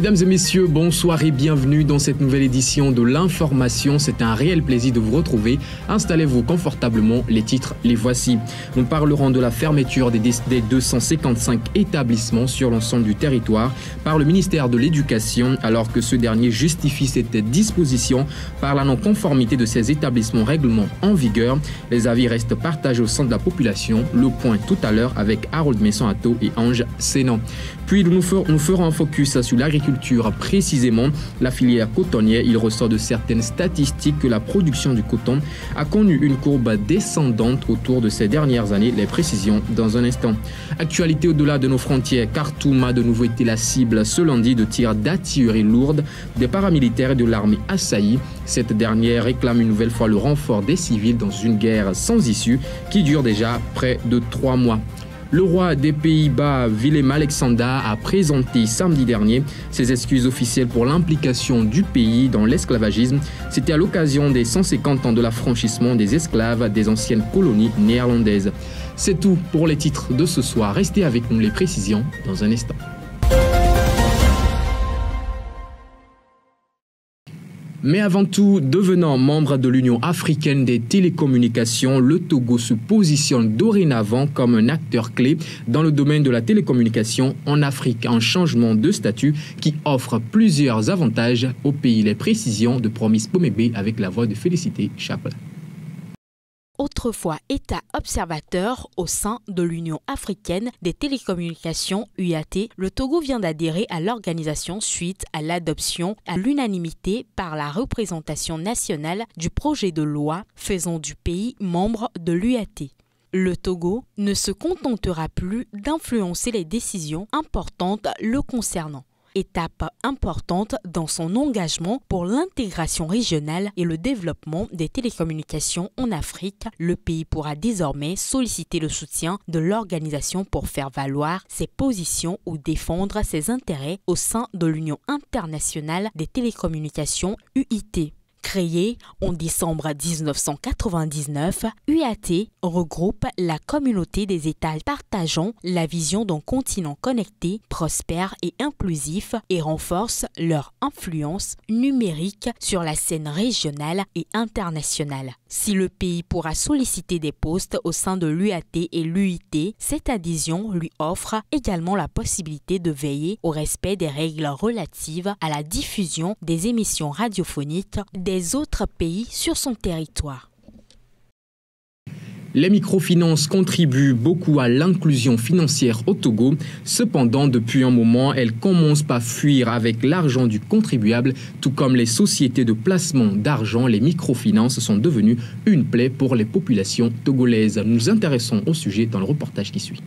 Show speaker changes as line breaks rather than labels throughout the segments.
Mesdames et messieurs, bonsoir et bienvenue dans cette nouvelle édition de l'information. C'est un réel plaisir de vous retrouver. Installez-vous confortablement, les titres, les voici. Nous parlerons de la fermeture des 255 établissements sur l'ensemble du territoire par le ministère de l'Éducation, alors que ce dernier justifie cette disposition par la non-conformité de ces établissements règlements en vigueur. Les avis restent partagés au sein de la population. Le point tout à l'heure avec Harold Messon-Atto et Ange Sénan. Puis nous ferons un focus sur l'agriculture, précisément la filière cotonnière. Il ressort de certaines statistiques que la production du coton a connu une courbe descendante au cours de ces dernières années. Les précisions dans un instant. Actualité au-delà de nos frontières, Khartoum a de nouveau été la cible ce lundi de tirs d'artillerie lourde des paramilitaires et de l'armée assaillie. Cette dernière réclame une nouvelle fois le renfort des civils dans une guerre sans issue qui dure déjà près de 3 mois. Le roi des Pays-Bas, Willem-Alexander, a présenté samedi dernier ses excuses officielles pour l'implication du pays dans l'esclavagisme. C'était à l'occasion des 150 ans de l'affranchissement des esclaves des anciennes colonies néerlandaises. C'est tout pour les titres de ce soir. Restez avec nous, les précisions dans un instant. Mais avant tout, devenant membre de l'Union africaine des télécommunications, le Togo se positionne dorénavant comme un acteur clé dans le domaine de la télécommunication en Afrique, un changement de statut qui offre plusieurs avantages au pays. Les précisions de Promise Pomébé avec la voix de Félicité Chaple.
Autrefois État observateur au sein de l'Union africaine des télécommunications UAT, le Togo vient d'adhérer à l'organisation suite à l'adoption à l'unanimité par la représentation nationale du projet de loi faisant du pays membre de l'UAT. Le Togo ne se contentera plus d'influencer les décisions importantes le concernant. Étape importante dans son engagement pour l'intégration régionale et le développement des télécommunications en Afrique, le pays pourra désormais solliciter le soutien de l'organisation pour faire valoir ses positions ou défendre ses intérêts au sein de l'Union internationale des télécommunications UIT. Créée en décembre 1999, UAT regroupe la communauté des États partageant la vision d'un continent connecté, prospère et inclusif et renforce leur influence numérique sur la scène régionale et internationale. Si le pays pourra solliciter des postes au sein de l'UAT et l'UIT, cette adhésion lui offre également la possibilité de veiller au respect des règles relatives à la diffusion des émissions radiophoniques des autres pays sur son territoire.
Les microfinances contribuent beaucoup à l'inclusion financière au Togo. Cependant, depuis un moment, elles commencent par fuir avec l'argent du contribuable. Tout comme les sociétés de placement d'argent, les microfinances sont devenues une plaie pour les populations togolaises. Nous nous intéressons au sujet dans le reportage qui suit.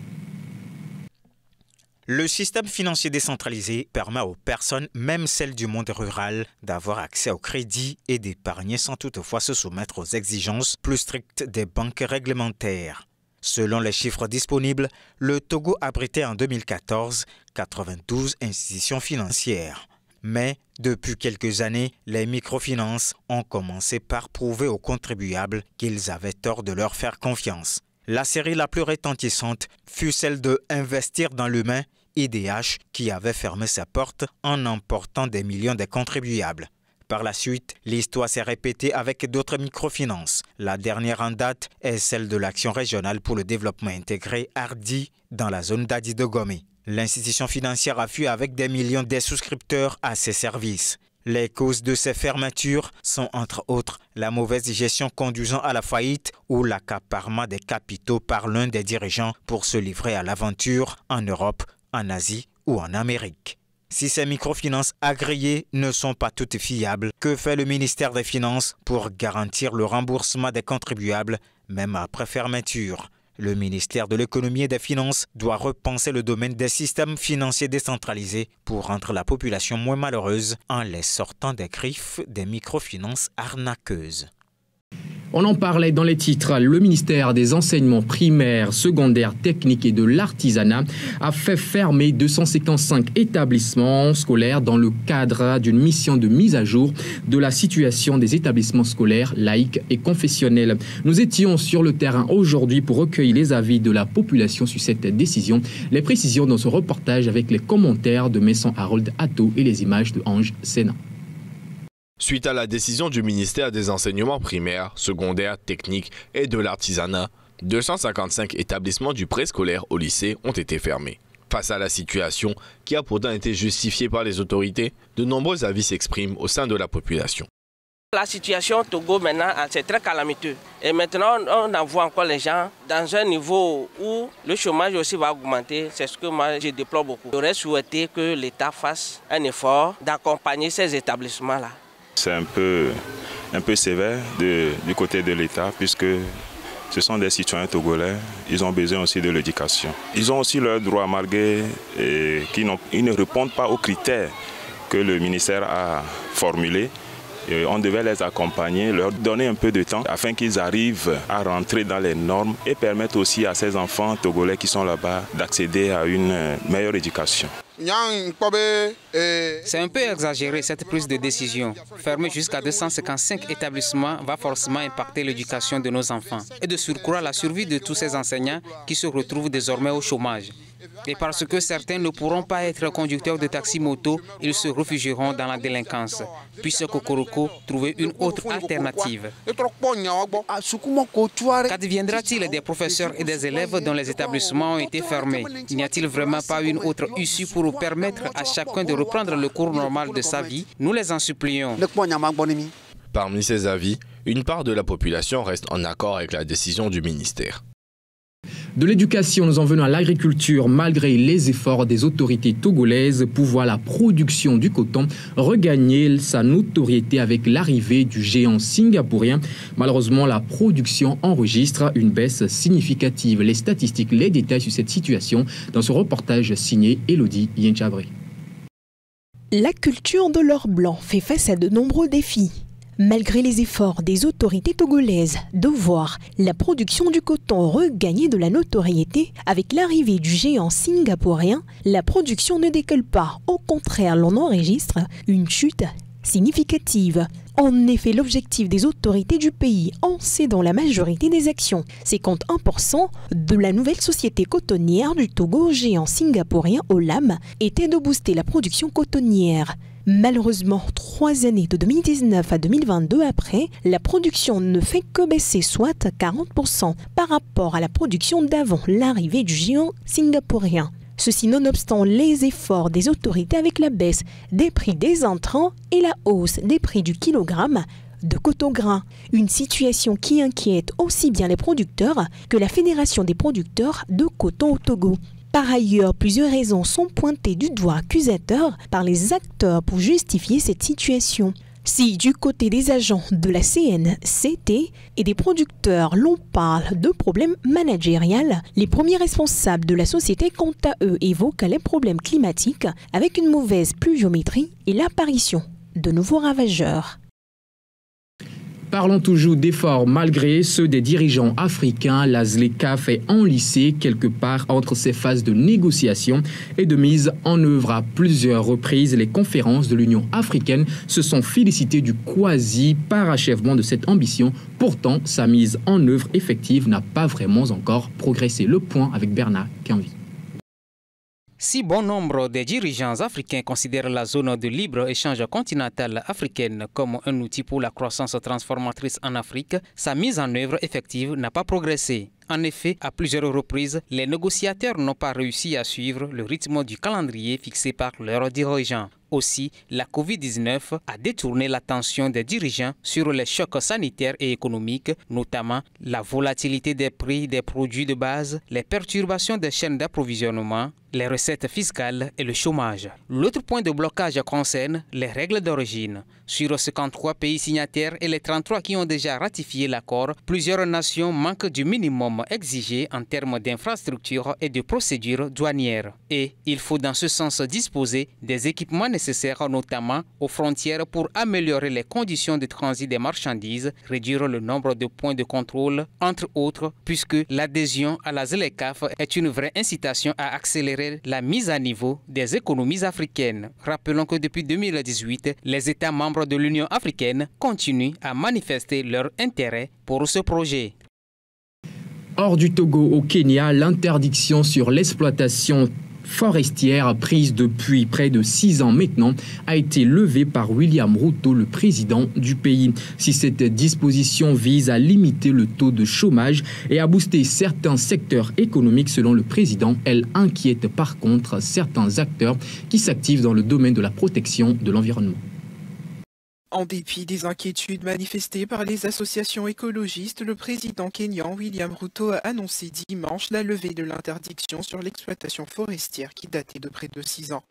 Le système financier décentralisé permet aux personnes, même celles du monde rural, d'avoir accès au crédit et d'épargner sans toutefois se soumettre aux exigences plus strictes des banques réglementaires. Selon les chiffres disponibles, le Togo abritait en 2014 92 institutions financières. Mais depuis quelques années, les microfinances ont commencé par prouver aux contribuables qu'ils avaient tort de leur faire confiance. La série la plus retentissante fut celle de Investir dans l'humain, IDH, qui avait fermé ses portes en emportant des millions de contribuables. Par la suite, l'histoire s'est répétée avec d'autres microfinances. La dernière en date est celle de l'Action régionale pour le développement intégré ARDI dans la zone d'Adi de Gomé. L'institution financière a fui avec des millions de souscripteurs à ses services. Les causes de ces fermetures sont entre autres la mauvaise gestion conduisant à la faillite ou l'accaparement des capitaux par l'un des dirigeants pour se livrer à l'aventure en Europe, en Asie ou en Amérique. Si ces microfinances agréées ne sont pas toutes fiables, que fait le ministère des Finances pour garantir le remboursement des contribuables, même après fermeture? Le ministère de l'Économie et des Finances doit repenser le domaine des systèmes financiers décentralisés pour rendre la population moins malheureuse en les sortant des griffes des microfinances arnaqueuses.
On en parlait dans les titres. Le ministère des enseignements primaires, secondaires, techniques et de l'artisanat a fait fermer 255 établissements scolaires dans le cadre d'une mission de mise à jour de la situation des établissements scolaires laïcs et confessionnels. Nous étions sur le terrain aujourd'hui pour recueillir les avis de la population sur cette décision. Les précisions dans ce reportage avec les commentaires de Messon Harold Atto et les images de Ange Sénat.
Suite à la décision du ministère des enseignements primaires, secondaires, techniques et de l'artisanat, 255 établissements du préscolaire au lycée ont été fermés. Face à la situation, qui a pourtant été justifiée par les autorités, de nombreux avis s'expriment au sein de la population.
La situation au Togo maintenant, c'est très calamiteux. Et maintenant, on envoie encore les gens dans un niveau où le chômage aussi va augmenter. C'est ce que moi, je déplore beaucoup. J'aurais souhaité que l'État fasse un effort d'accompagner ces établissements-là.
C'est un peu sévère du côté de l'État puisque ce sont des citoyens togolais, ils ont besoin aussi de l'éducation. Ils ont aussi leurs droits malgré qu'ils ne répondent pas aux critères que le ministère a formulés. Et on devait les accompagner, leur donner un peu de temps afin qu'ils arrivent à rentrer dans les normes et permettre aussi à ces enfants togolais qui sont là-bas d'accéder à une meilleure éducation.
C'est un peu exagéré cette prise de décision. Fermer jusqu'à 255 établissements va forcément impacter l'éducation de nos enfants et de surcroît la survie de tous ces enseignants qui se retrouvent désormais au chômage. Et parce que certains ne pourront pas être conducteurs de taxi-moto, ils se réfugieront dans la délinquance. Puisse Kokoroko trouver une autre alternative. Qu'adviendra-t-il des professeurs et des élèves dont les établissements ont été fermés? N'y a-t-il vraiment pas une autre issue pour permettre à chacun de reprendre le cours normal de sa vie? Nous les en supplions.
Parmi ces avis, une part de la population reste en accord avec la décision du ministère.
De l'éducation, nous en venons à l'agriculture. Malgré les efforts des autorités togolaises pour voir la production du coton regagner sa notoriété avec l'arrivée du géant singapourien, malheureusement, la production enregistre une baisse significative. Les statistiques, les détails sur cette situation dans ce reportage signé Elodie Yenchabri.
La culture de l'or blanc fait face à de nombreux défis. Malgré les efforts des autorités togolaises de voir la production du coton regagner de la notoriété avec l'arrivée du géant singapourien, la production ne décolle pas. Au contraire, l'on enregistre une chute significative. En effet, l'objectif des autorités du pays en cédant la majorité des actions, 51% de la nouvelle société cotonnière du Togo, géant singapourien Olam, était de booster la production cotonnière. Malheureusement, 3 années de 2019 à 2022 après, la production ne fait que baisser, soit 40% par rapport à la production d'avant l'arrivée du géant singapourien. Ceci nonobstant les efforts des autorités avec la baisse des prix des intrants et la hausse des prix du kilogramme de coton grain. Une situation qui inquiète aussi bien les producteurs que la Fédération des producteurs de coton au Togo. Par ailleurs, plusieurs raisons sont pointées du doigt accusateur par les acteurs pour justifier cette situation. Si du côté des agents de la CNCT et des producteurs l'on parle de problèmes managériels, les premiers responsables de la société quant à eux évoquent les problèmes climatiques avec une mauvaise pluviométrie et l'apparition de nouveaux ravageurs.
Parlons toujours d'efforts malgré ceux des dirigeants africains. La ZLECA fait enlisser quelque part entre ces phases de négociation et de mise en œuvre. À plusieurs reprises, les conférences de l'Union africaine se sont félicitées du quasi-parachèvement de cette ambition. Pourtant, sa mise en œuvre effective n'a pas vraiment encore progressé. Le point avec Bernard Canvi.
Si bon nombre des dirigeants africains considèrent la zone de libre-échange continentale africaine comme un outil pour la croissance transformatrice en Afrique, sa mise en œuvre effective n'a pas progressé. En effet, à plusieurs reprises, les négociateurs n'ont pas réussi à suivre le rythme du calendrier fixé par leurs dirigeants. Aussi, la Covid-19 a détourné l'attention des dirigeants sur les chocs sanitaires et économiques, notamment la volatilité des prix des produits de base, les perturbations des chaînes d'approvisionnement, les recettes fiscales et le chômage. L'autre point de blocage concerne les règles d'origine. Sur 53 pays signataires et les 33 qui ont déjà ratifié l'accord, plusieurs nations manquent du minimum exigé en termes d'infrastructures et de procédures douanières. Et il faut dans ce sens disposer des équipements nécessaires nécessaires, notamment aux frontières, pour améliorer les conditions de transit des marchandises, réduire le nombre de points de contrôle, entre autres, puisque l'adhésion à la ZLECAf est une vraie incitation à accélérer la mise à niveau des économies africaines. Rappelons que depuis 2018, les États membres de l'Union africaine continuent à manifester leur intérêt pour ce projet.
Hors du Togo au Kenya, l'interdiction sur l'exploitation forestière prise depuis près de 6 ans maintenant a été levée par William Ruto, le président du pays. Si cette disposition vise à limiter le taux de chômage et à booster certains secteurs économiques selon le président, elle inquiète par contre certains acteurs qui s'activent dans le domaine de la protection de l'environnement.
En dépit des inquiétudes manifestées par les associations écologistes, le président kényan William Ruto a annoncé dimanche la levée de l'interdiction sur l'exploitation forestière qui datait de près de 6 ans.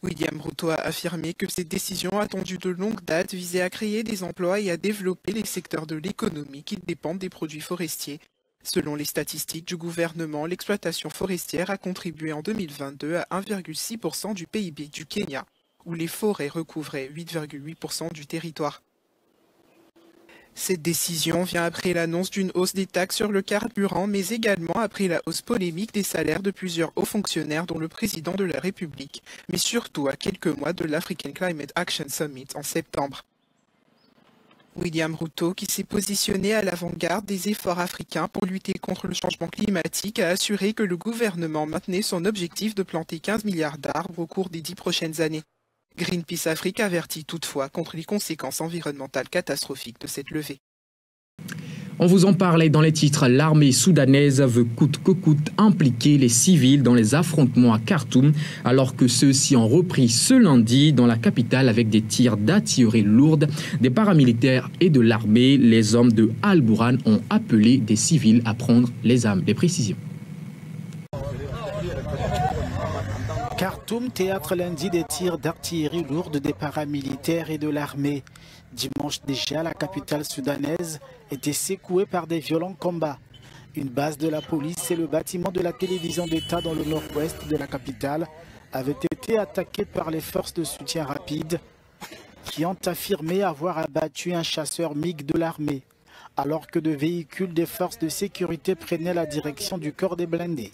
William Ruto a affirmé que cette décision attendue de longue date visait à créer des emplois et à développer les secteurs de l'économie qui dépendent des produits forestiers. Selon les statistiques du gouvernement, l'exploitation forestière a contribué en 2022 à 1,6% du PIB du Kenya, où les forêts recouvraient 8,8% du territoire. Cette décision vient après l'annonce d'une hausse des taxes sur le carburant, mais également après la hausse polémique des salaires de plusieurs hauts fonctionnaires, dont le président de la République, mais surtout à quelques mois de l'African Climate Action Summit en septembre. William Ruto, qui s'est positionné à l'avant-garde des efforts africains pour lutter contre le changement climatique, a assuré que le gouvernement maintenait son objectif de planter 15 milliards d'arbres au cours des 10 prochaines années. Greenpeace Afrique avertit toutefois contre les conséquences environnementales catastrophiques de cette levée.
On vous en parlait dans les titres. L'armée soudanaise veut coûte que coûte impliquer les civils dans les affrontements à Khartoum, alors que ceux-ci ont repris ce lundi dans la capitale avec des tirs d'artillerie lourde des paramilitaires et de l'armée. Les hommes de Al-Bourhan ont appelé des civils à prendre les armes. Les précisions.
Khartoum, théâtre lundi des tirs d'artillerie lourde des paramilitaires et de l'armée. Dimanche déjà, la capitale soudanaise était secouée par des violents combats. Une base de la police et le bâtiment de la télévision d'État dans le nord-ouest de la capitale avaient été attaqués par les forces de soutien rapide qui ont affirmé avoir abattu un chasseur MiG de l'armée, alors que de véhicules des forces de sécurité prenaient la direction du corps des blindés,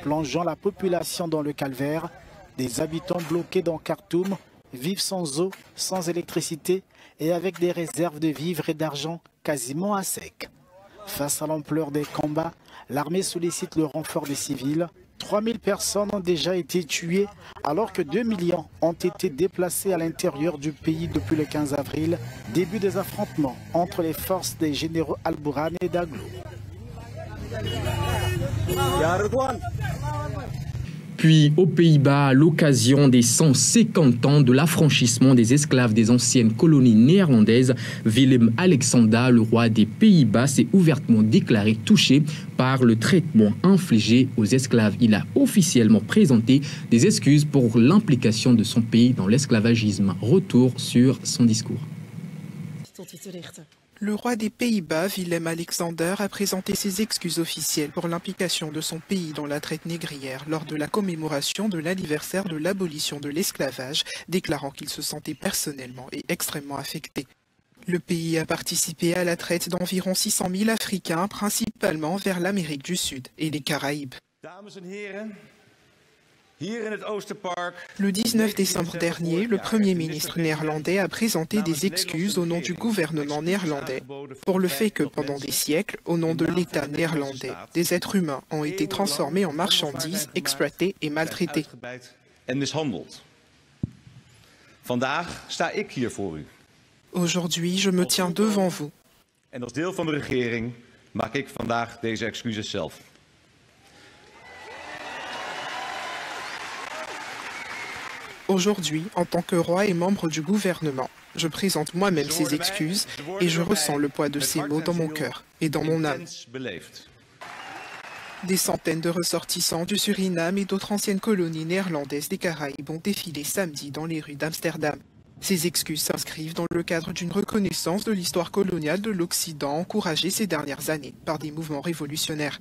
plongeant la population dans le calvaire. Des habitants bloqués dans Khartoum vivent sans eau, sans électricité et avec des réserves de vivres et d'argent quasiment à sec. Face à l'ampleur des combats, l'armée sollicite le renfort des civils. 3000 personnes ont déjà été tuées alors que 2 millions ont été déplacés à l'intérieur du pays depuis le 15 avril, début des affrontements entre les forces des généraux Al-Bourhan et Daglo.
Puis aux Pays-Bas, à l'occasion des 150 ans de l'affranchissement des esclaves des anciennes colonies néerlandaises, Willem-Alexander, le roi des Pays-Bas, s'est ouvertement déclaré touché par le traitement infligé aux esclaves. Il a officiellement présenté des excuses pour l'implication de son pays dans l'esclavagisme. Retour sur son discours.
Le roi des Pays-Bas, Willem-Alexander, a présenté ses excuses officielles pour l'implication de son pays dans la traite négrière lors de la commémoration de l'anniversaire de l'abolition de l'esclavage, déclarant qu'il se sentait personnellement et extrêmement affecté. Le pays a participé à la traite d'environ 600 000 Africains, principalement vers l'Amérique du Sud et les Caraïbes. Le 19 décembre dernier, le Premier ministre néerlandais a présenté des excuses au nom du gouvernement néerlandais pour le fait que pendant des siècles, au nom de l'État néerlandais, des êtres humains ont été transformés en marchandises, exploités et maltraités. Aujourd'hui, je me tiens devant vous. Aujourd'hui, en tant que roi et membre du gouvernement, je présente moi-même ces excuses et je ressens le poids de ces mots dans mon cœur et dans mon âme. Des centaines de ressortissants du Suriname et d'autres anciennes colonies néerlandaises des Caraïbes ont défilé samedi dans les rues d'Amsterdam. Ces excuses s'inscrivent dans le cadre d'une reconnaissance de l'histoire coloniale de l'Occident encouragée ces dernières années par des mouvements révolutionnaires.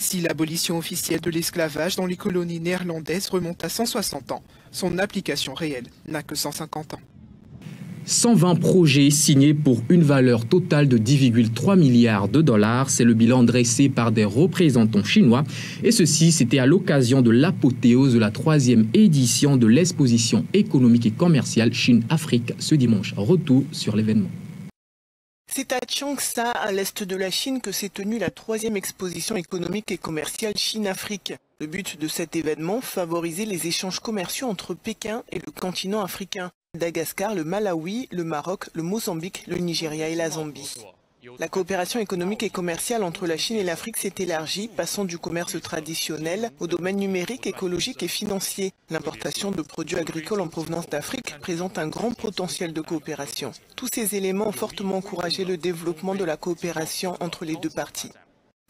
Si l'abolition officielle de l'esclavage dans les colonies néerlandaises remonte à 160 ans, son application réelle n'a que 150 ans.
120 projets signés pour une valeur totale de 10,3 milliards de dollars. C'est le bilan dressé par des représentants chinois. Et ceci, c'était à l'occasion de l'apothéose de la 3e édition de l'exposition économique et commerciale Chine-Afrique ce dimanche. Retour sur l'événement.
C'est à Changsha, à l'est de la Chine, que s'est tenue la 3e exposition économique et commerciale Chine-Afrique. Le but de cet événement, favoriser les échanges commerciaux entre Pékin et le continent africain. Madagascar, le Malawi, le Maroc, le Mozambique, le Nigeria et la Zambie. La coopération économique et commerciale entre la Chine et l'Afrique s'est élargie, passant du commerce traditionnel au domaine numérique, écologique et financier. L'importation de produits agricoles en provenance d'Afrique présente un grand potentiel de coopération. Tous ces éléments ont fortement encouragé le développement de la coopération entre les deux parties.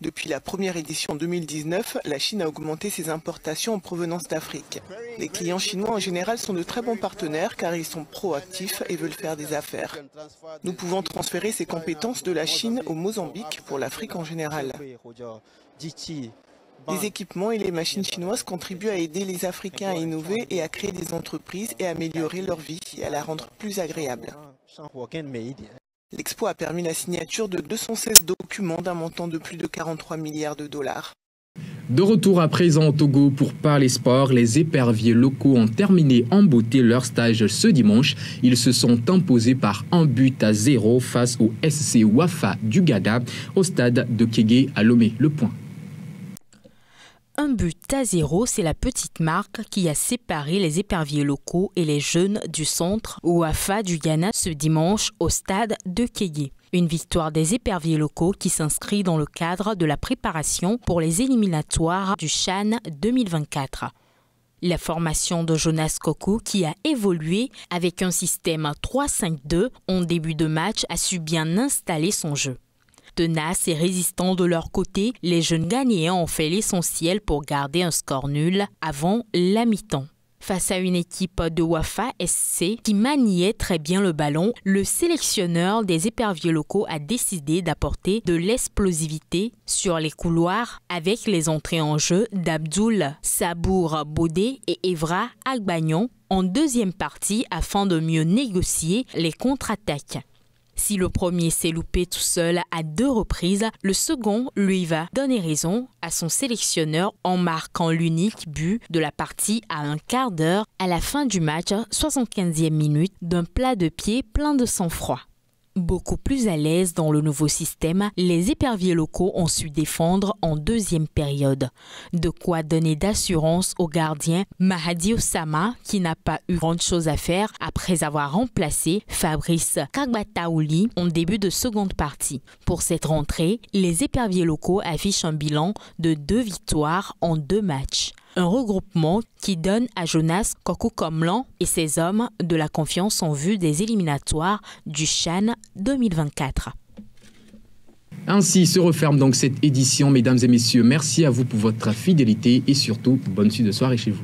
Depuis la première édition 2019, la Chine a augmenté ses importations en provenance d'Afrique. Les clients chinois en général sont de très bons partenaires car ils sont proactifs et veulent faire des affaires. Nous pouvons transférer ces compétences de la Chine au Mozambique pour l'Afrique en général. Les équipements et les machines chinoises contribuent à aider les Africains à innover et à créer des entreprises et à améliorer leur vie et à la rendre plus agréable. L'expo a permis la signature de 216 documents d'un montant de plus de 43 milliards de dollars.
De retour à présent au Togo pour parler sport, les éperviers locaux ont terminé en beauté leur stage ce dimanche. Ils se sont imposés par 1-0 face au SC Wafa du Gada au stade de Kégué à Lomé. Le point.
1-0, c'est la petite marque qui a séparé les éperviers locaux et les jeunes du centre Wafa du Ghana ce dimanche au stade de Kégué. Une victoire des éperviers locaux qui s'inscrit dans le cadre de la préparation pour les éliminatoires du CHAN 2024. La formation de Jonas Kokou, qui a évolué avec un système 3-5-2 en début de match, a su bien installer son jeu. Tenaces et résistants de leur côté, les jeunes Ghanéens ont fait l'essentiel pour garder un score nul avant la mi-temps. Face à une équipe de Wafa SC qui maniait très bien le ballon, le sélectionneur des éperviers locaux a décidé d'apporter de l'explosivité sur les couloirs avec les entrées en jeu d'Abdoul Sabour Bodé et Evra Agbagnon en deuxième partie afin de mieux négocier les contre-attaques. Si le premier s'est loupé tout seul à 2 reprises, le second lui va donner raison à son sélectionneur en marquant l'unique but de la partie à un quart d'heure à la fin du match, 75e minute, d'un plat de pied plein de sang-froid. Beaucoup plus à l'aise dans le nouveau système, les éperviers locaux ont su défendre en deuxième période. De quoi donner d'assurance au gardien Mahadi Osama qui n'a pas eu grande chose à faire après avoir remplacé Fabrice Kagbataouli en début de seconde partie. Pour cette rentrée, les éperviers locaux affichent un bilan de 2 victoires en 2 matchs. Un regroupement qui donne à Jonas Kokou-Komlan et ses hommes de la confiance en vue des éliminatoires du CHAN 2024.
Ainsi se referme donc cette édition, mesdames et messieurs. Merci à vous pour votre fidélité et surtout, bonne suite de soirée chez vous.